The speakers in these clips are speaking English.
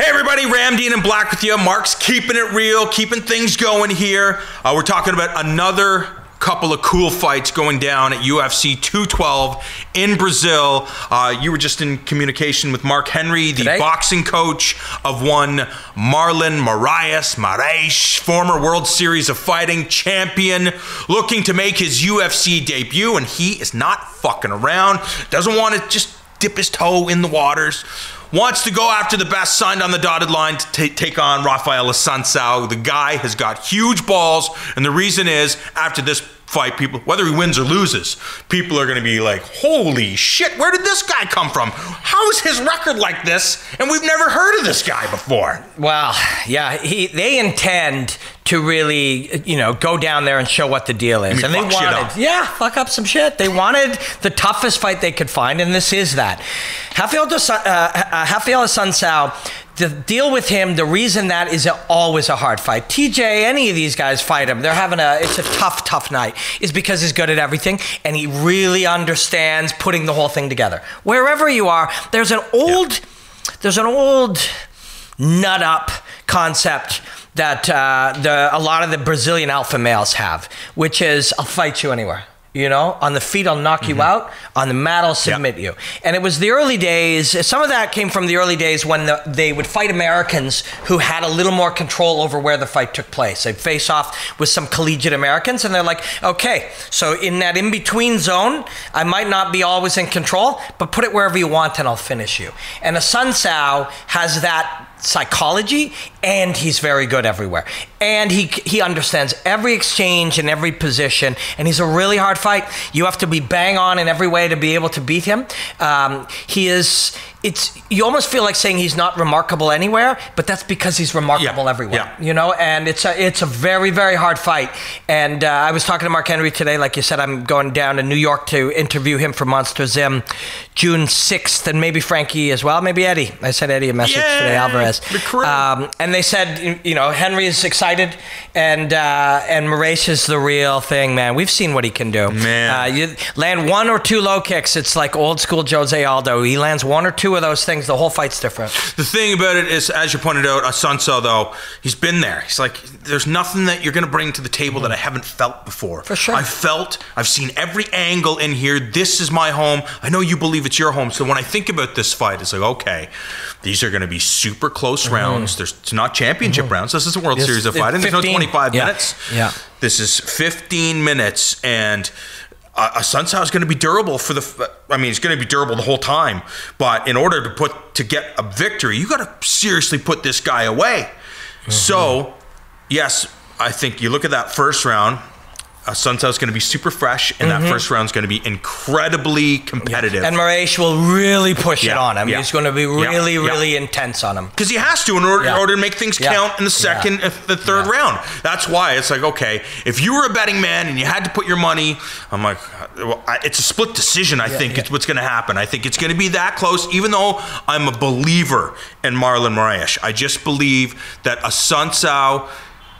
Hey everybody, Ramdean and Black with you. Mark's keeping it real, keeping things going here. We're talking about another couple of cool fights going down at UFC 212 in Brazil. You were just in communication with Mark Henry, the boxing coach of one Marlon Moraes, former World Series of Fighting champion, looking to make his UFC debut, and he is not fucking around. Doesn't want to just dip his toe in the waters. Wants to go after the best, signed on the dotted line to take on Raphael Assuncao. The guy has got huge balls, and the reason is, after this fight, people, whether he wins or loses, people are going to be like, holy shit, where did this guy come from? How is his record like this? And we've never heard of this guy before. Well, yeah, they intend to really, go down there and show what the deal is. And they wanted, fuck up some shit. They wanted the toughest fight they could find, and this is that. Raphael Assuncao, the deal with him, the reason that is always a hard fight. TJ, any of these guys fight him, they're having it's a tough night, is because he's good at everything, and he really understands putting the whole thing together. Wherever you are, there's an old nut up concept that a lot of the Brazilian alpha males have, which is, I'll fight you anywhere. On the feet, I'll knock you out. On the mat, I'll submit you. And it was the early days. Some of that came from the early days when they would fight Americans who had a little more control over where the fight took place. They'd face off with some collegiate Americans, and they're like, okay, so in that in-between zone, I might not be always in control, but put it wherever you want and I'll finish you. And Assuncao has that psychology, and he's very good everywhere, and he understands every exchange and every position, and he's a really hard fight. You have to be bang on in every way to be able to beat him. You almost feel like saying he's not remarkable anywhere, but that's because he's remarkable everywhere. And it's a very, very hard fight. And I was talking to Mark Henry today, like you said, I'm going down to New York to interview him for Monster Zim June 6th, and maybe Frankie as well, maybe Eddie. I sent Eddie a message today, Alvarez. And they said, Henry is excited, and Moraes is the real thing, man. We've seen what he can do. Man. You land one or two low kicks, it's like old school Jose Aldo. He lands one or two of those things, the whole fight's different. The thing about it is, as you pointed out, Assuncao, though, he's been there. He's like, there's nothing that you're going to bring to the table that I haven't felt before. For sure. I've seen every angle in here. This is my home. I know you believe it's your home. So when I think about this fight, it's like, okay, these are going to be super close rounds. It's not championship rounds. This is a World Series of Fighting. There's no 25 minutes. Yeah. This is 15 minutes, and Assuncao is going to be durable he's going to be durable the whole time. But in order to get a victory, you got to seriously put this guy away. So, yes, I think you look at that first round, Assuncao is going to be super fresh, and that first round is going to be incredibly competitive. And Moraes will really push it on him. He's going to be really intense on him. Because he has to in order to make things count in the second, the third round. That's why it's like, okay, if you were a betting man and you had to put your money, I'm like, well, it's a split decision, I think, it's what's going to happen. I think it's going to be that close, even though I'm a believer in Marlon Moraes. I just believe that Assuncao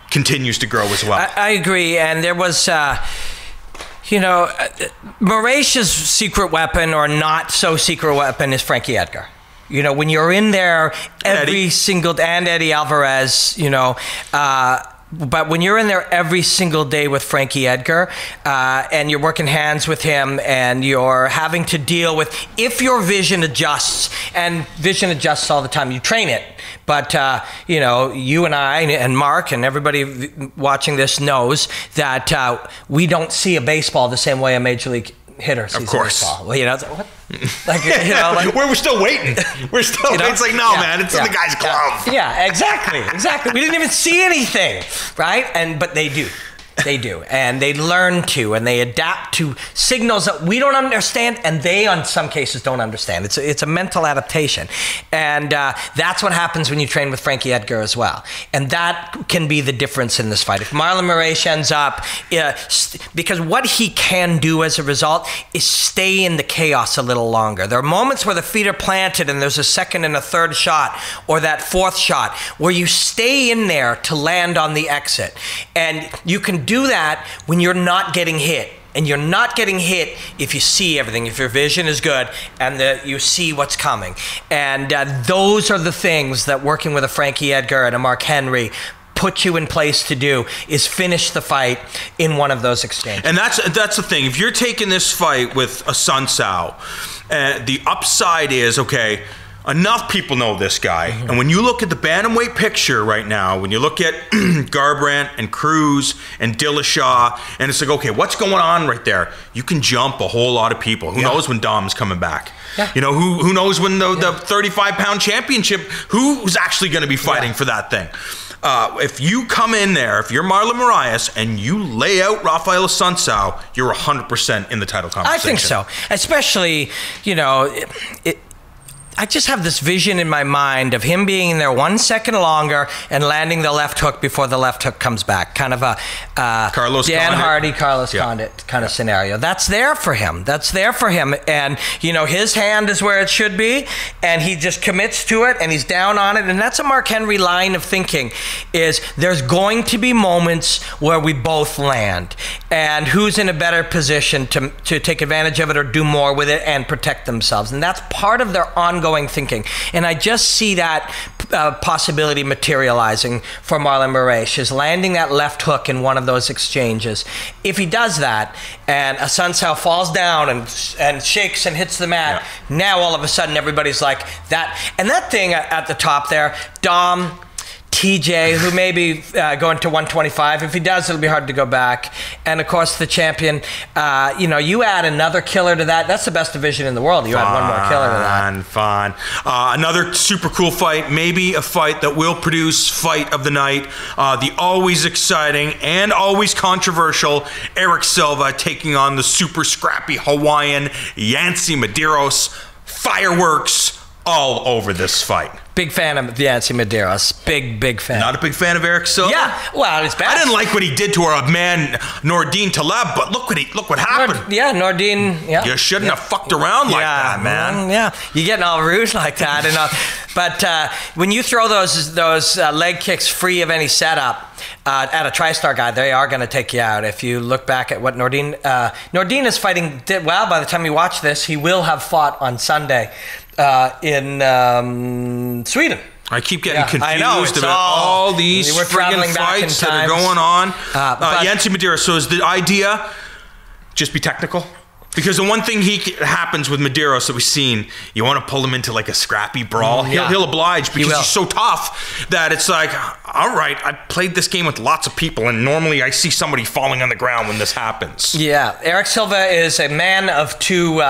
continues to grow as well. I agree, and there was, Moraes' secret weapon or not so secret weapon is Frankie Edgar. When you're in there every single day, and Eddie Alvarez, but when you're in there every single day with Frankie Edgar, and you're working hands with him, and you're having to deal with, if your vision adjusts, and vision adjusts all the time, you train it. But, you and I and Mark and everybody watching this knows that we don't see a baseball the same way a major league hitter sees a baseball. Well, what? We're still waiting. We're still waiting. It's like, no, man, it's in the guy's glove. Yeah, exactly. We didn't even see anything, right? But they do. They do, and they learn to, and they adapt to signals that we don't understand, and they, in some cases, don't understand. It's a mental adaptation, and that's what happens when you train with Frankie Edgar as well, and that can be the difference in this fight. If Marlon Moraes ends up, because what he can do as a result is stay in the chaos a little longer. There are moments where the feet are planted, and there's a second and a third shot, or that fourth shot, where you stay in there to land on the exit, and you can do that when you're not getting hit. And you're not getting hit if you see everything, if your vision is good and you see what's coming. And those are the things that working with a Frankie Edgar and a Mark Henry put you in place to do, is finish the fight in one of those exchanges. And that's the thing. If you're taking this fight with Assuncao, the upside is, okay, enough people know this guy. And when you look at the bantamweight picture right now, when you look at Garbrandt and Cruz and Dillashaw, and it's like, okay, what's going on right there? You can jump a whole lot of people. Who knows when Dom's coming back? You know, who knows when the 35-pound championship, who's actually going to be fighting for that thing? If you come in there, if you're Marlon Moraes and you lay out Raphael Assuncao, you're 100% in the title conversation. I think so. Especially, you know, I just have this vision in my mind of him being in there 1 second longer and landing the left hook before the left hook comes back. Kind of a Carlos Dan Condit. Hardy, Carlos Condit kind of scenario. That's there for him. That's there for him. And, you know, his hand is where it should be, and he just commits to it, and he's down on it. And that's a Mark Henry line of thinking, is there's going to be moments where we both land. And who's in a better position to take advantage of it or do more with it and protect themselves. And that's part of their ongoing thinking. And I just see that possibility materializing for Marlon Moraes, is landing that left hook in one of those exchanges. If he does that and Assuncao falls down and shakes and hits the mat, now all of a sudden everybody's like that. And that thing at the top there, Dom, TJ, who may be going to 125. If he does, it'll be hard to go back. And of course, the champion, you know, you add another killer to that. That's the best division in the world. You add one more killer to that. Fun. Another super cool fight, maybe a fight that will produce fight of the night. The always exciting and always controversial Erick Silva taking on the super scrappy Hawaiian Yancy Medeiros. Fireworks all over this fight. Big fan of Yancy Medeiros. Big fan. Not a big fan of Erick Silva? Yeah, well, it's bad. I didn't like what he did to our man Nordine Taleb, but look what happened. Nordine. Yeah, you shouldn't have fucked around like that, man. Yeah, you're getting all rude like that, and but when you throw those leg kicks free of any setup at a TriStar guy, they are going to take you out. If you look back at what Nordine is fighting, well, by the time you watch this, he will have fought on Sunday in Sweden. I keep getting confused I know, about all these friggin' fights that are going on. Yancy Medeiros, so is the idea just be technical? Because the one thing happens with Medeiros that we've seen, you want to pull him into like a scrappy brawl. He'll oblige because he's so tough that it's like, all right, I played this game with lots of people, and normally I see somebody falling on the ground when this happens. Yeah, Erick Silva is a man of two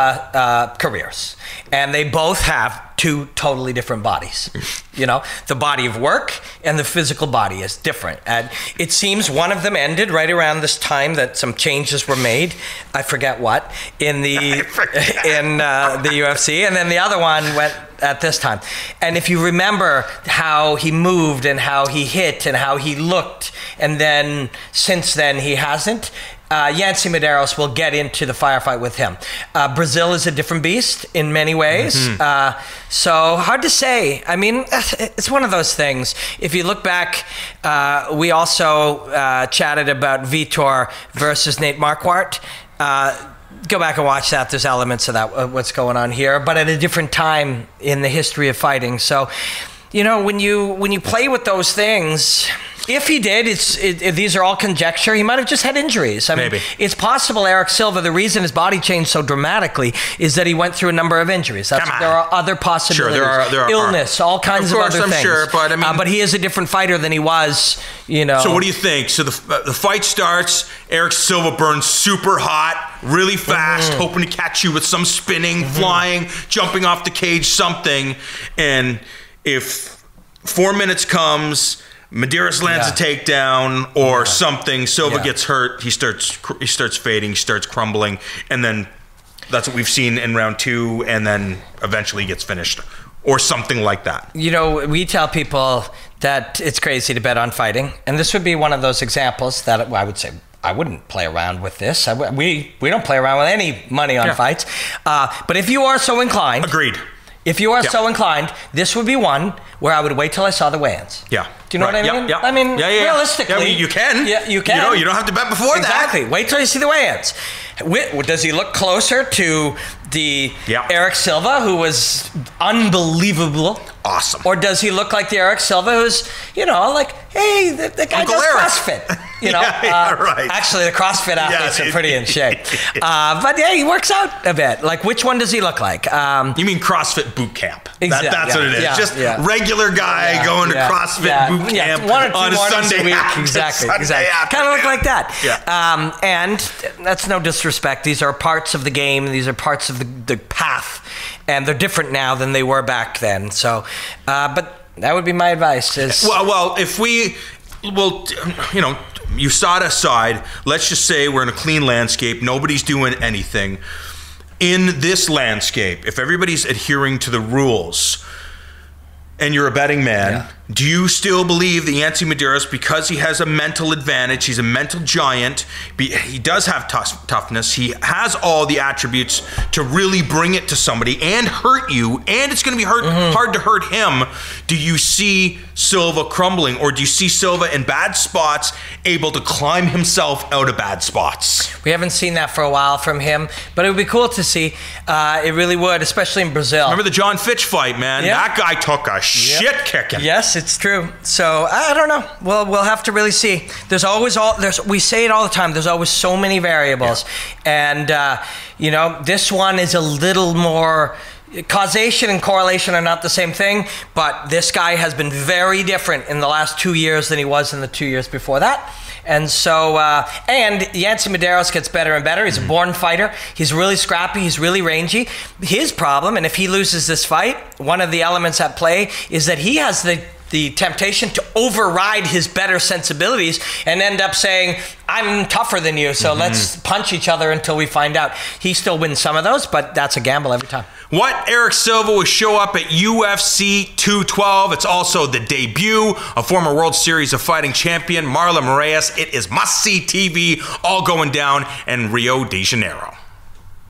careers, and they both have two totally different bodies. You know, the body of work and the physical body is different. And it seems one of them ended right around this time that some changes were made. I forget what in the UFC, and then the other one went at this time. And if you remember how he moved and how he hit and how he looked, and then since then he hasn't. Yancy Medeiros will get into the firefight with him. Brazil is a different beast in many ways. So hard to say. I mean, it's one of those things. If you look back, we also chatted about Vitor versus Nate Marquardt. Go back and watch that. There's elements of that, what's going on here, but at a different time in the history of fighting. So, you know, when you play with those things, if he did, these are all conjecture. He might have just had injuries. I mean, maybe. It's possible Erick Silva, the reason his body changed so dramatically is that he went through a number of injuries. There are other possibilities. Sure, there are illness, all kinds of other things. I'm sure, but I mean, but he is a different fighter than he was, you know. So what do you think? So the fight starts, Erick Silva burns super hot, really fast, hoping to catch you with some spinning, flying, jumping off the cage, something. And if 4 minutes comes, Medeiros lands a takedown or something, Silva gets hurt, he starts fading, he starts crumbling, and then that's what we've seen in round 2, and then eventually gets finished or something like that. You know, we tell people that it's crazy to bet on fighting, and this would be one of those examples that I would say I wouldn't play around with this. We don't play around with any money on fights. But if you are so inclined, agreed. If you are so inclined, this would be one where I would wait till I saw the weigh-ins. Yeah. Do you know what I mean? Yeah. I mean, realistically. Yeah, I mean, you can. Yeah, you can. You don't have to bet before that. Exactly. Wait till you see the weigh-ins. Does he look closer to the Erick Silva, who was unbelievable? Awesome. Or does he look like the Erick Silva who's, like, hey, the guy Uncle does Erick. CrossFit? Right. Actually, the CrossFit athletes are pretty in shape. But yeah, he works out a bit. Like, which one does he look like? You mean CrossFit boot camp? Exactly. That's what it is. Just regular guy going to CrossFit boot camp 1 or 2 on a Sunday a week. Exactly. Kind of look like that. Yeah. And that's no disrespect. These are parts of the game. These are parts of the path. And they're different now than they were back then. So, but that would be my advice. Well, if we, USADA aside, let's just say we're in a clean landscape. Nobody's doing anything. In this landscape, if everybody's adhering to the rules and you're a betting man, do you still believe that Yancy Medeiros, because he has a mental advantage, he's a mental giant, he does have toughness, he has all the attributes to really bring it to somebody and hurt you, and it's going to be hard to hurt him? Do you see Silva crumbling, or do you see Silva in bad spots able to climb himself out of bad spots? We haven't seen that for a while from him, but it would be cool to see. It really would, especially in Brazil. Remember the John Fitch fight, man? Yep. That guy took a shit kicking. Yes, it's true. So I don't know. We'll have to really see. There's always we say it all the time. There's always so many variables, and this one is a little more. Causation and correlation are not the same thing, but this guy has been very different in the last 2 years than he was in the 2 years before that. And so, and Yancy Medeiros gets better and better. He's a born fighter. He's really scrappy. He's really rangy. His problem, and if he loses this fight, one of the elements at play is that he has the temptation to override his better sensibilities and end up saying, I'm tougher than you, so let's punch each other until we find out. He still wins some of those, but that's a gamble every time. What Erick Silva will show up at UFC 212. It's also the debut of former World Series of Fighting champion Marlon Moraes. It is must-see TV, all going down in Rio de Janeiro.